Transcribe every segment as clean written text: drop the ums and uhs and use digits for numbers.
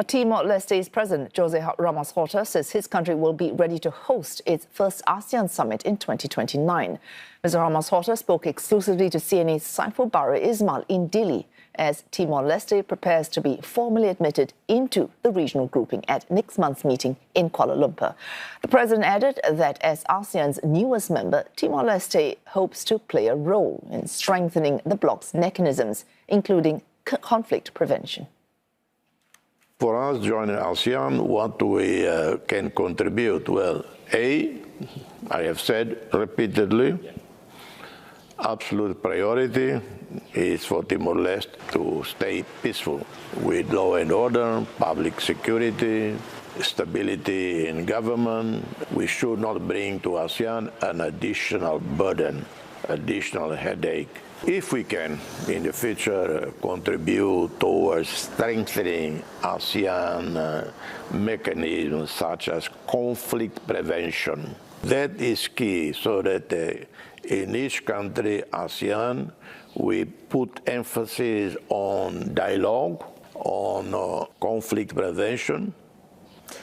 Timor-Leste's President Jose Ramos-Horta says his country will be ready to host its first ASEAN Summit in 2029. Mr. Ramos-Horta spoke exclusively to CNA's Saifulbahri Ismail in Dili as Timor-Leste prepares to be formally admitted into the regional grouping at next month's meeting in Kuala Lumpur. The President added that as ASEAN's newest member, Timor-Leste hopes to play a role in strengthening the bloc's mechanisms, including conflict prevention. For us joining ASEAN, what we can contribute? Well, I have said repeatedly, absolute priority is for Timor-Leste to stay peaceful with law and order, public security, stability in government. We should not bring to ASEAN an additional burden, additional headache. If we can, in the future, contribute towards strengthening ASEAN mechanisms such as conflict prevention, that is key, so that in each country, ASEAN, we put emphasis on dialogue, on conflict prevention.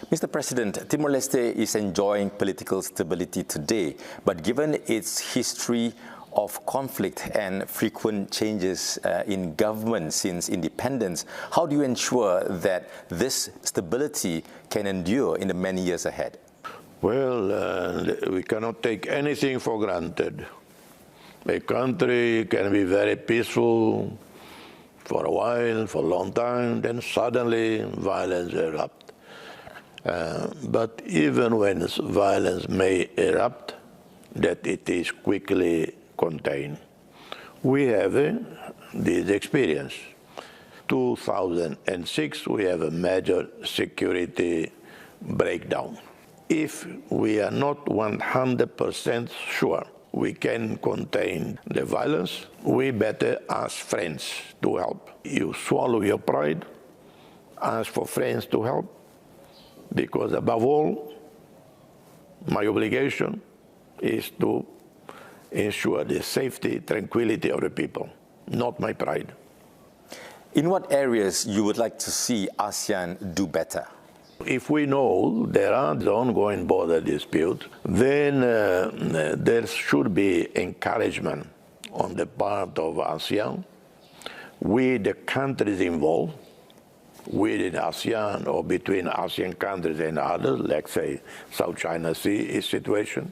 Mr. President, Timor-Leste is enjoying political stability today, but given its history of conflict and frequent changes in government since independence, how do you ensure that this stability can endure in the many years ahead? Well, we cannot take anything for granted. A country can be very peaceful for a while, for a long time, then suddenly violence erupts. But even when violence may erupt, that it is quickly contained. We have this experience. 2006, we have a major security breakdown. If we are not 100% sure we can contain the violence, we better ask friends to help. You swallow your pride, ask for friends to help, because above all, my obligation is to ensure the safety, tranquility of the people, not my pride. In what areas you would like to see ASEAN do better? If we know there are ongoing border disputes, then there should be encouragement on the part of ASEAN with the countries involved, within ASEAN or between ASEAN countries and others, like say South China Sea situation,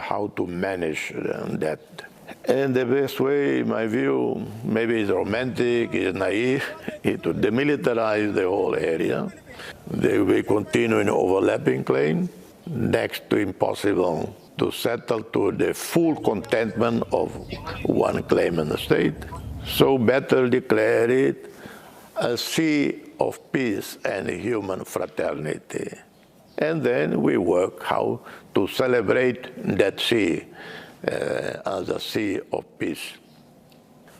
how to manage that. And the best way, in my view, maybe it's romantic, it's naive, is to demilitarize the whole area. They will continue in overlapping claim, next to impossible to settle to the full contentment of one claimant state. So better declare it a sea of peace and human fraternity. And then we work how to celebrate that sea as a sea of peace.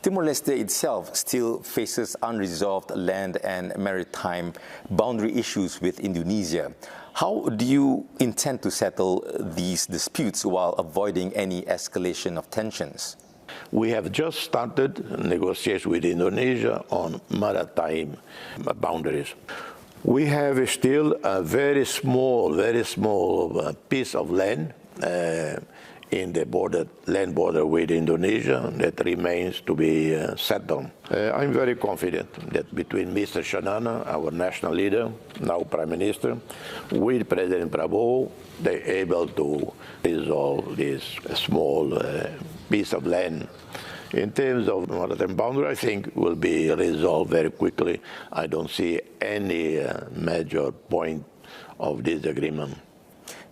Timor-Leste itself still faces unresolved land and maritime boundary issues with Indonesia. How do you intend to settle these disputes while avoiding any escalation of tensions? We have just started negotiations with Indonesia on maritime boundaries. We have still a very small piece of land in the land border with Indonesia that remains to be settled. I'm very confident that between Mr. Shanana, our national leader, now Prime Minister, with President Prabowo, they're able to resolve this small piece of land. In terms of maritime boundary, I think will be resolved very quickly. I don't see any major point of disagreement.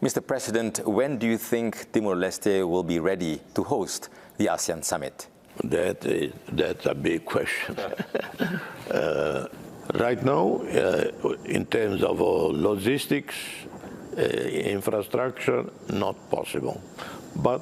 Mr. President, when do you think Timor-Leste will be ready to host the ASEAN Summit? That's a big question. Right now, in terms of logistics, infrastructure, not possible. But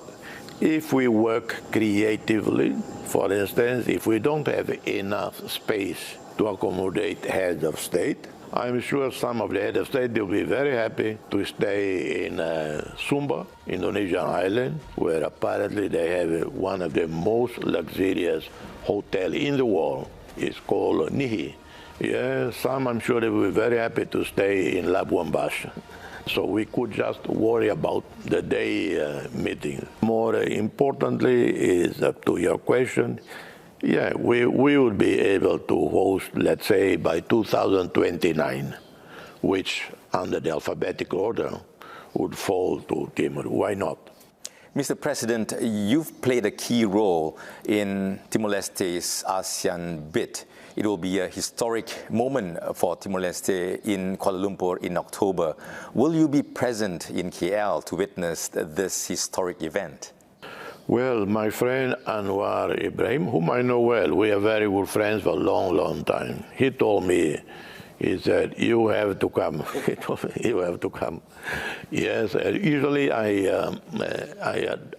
if we work creatively, for instance, if we don't have enough space to accommodate heads of state, I'm sure some of the heads of state will be very happy to stay in Sumba, Indonesian island, where apparently they have one of the most luxurious hotels in the world. It's called Nihi, Yes, some I'm sure they will be very happy to stay in Labuan Bash. So we could just worry about the day meeting. More importantly is to your question, yeah, we will be able to host, let's say, by 2029, which under the alphabetical order would fall to Timor. Why not? Mr. President, you've played a key role in Timor-Leste's ASEAN bid. It will be a historic moment for Timor-Leste in Kuala Lumpur in October. Will you be present in KL to witness this historic event? Well, my friend Anwar Ibrahim, whom I know well, we are very good friends for a long, long time. He told me, he said, you have to come. He told me, you have to come. Yes, usually I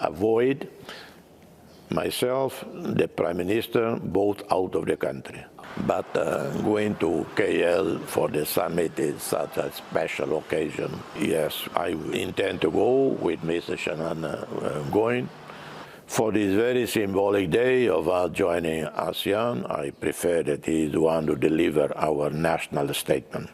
avoid myself, the Prime Minister, both out of the country. But going to KL for the summit is such a special occasion. Yes, I intend to go with Mr. Shanan going. For this very symbolic day of our joining ASEAN, I prefer that he is the one to deliver our national statement.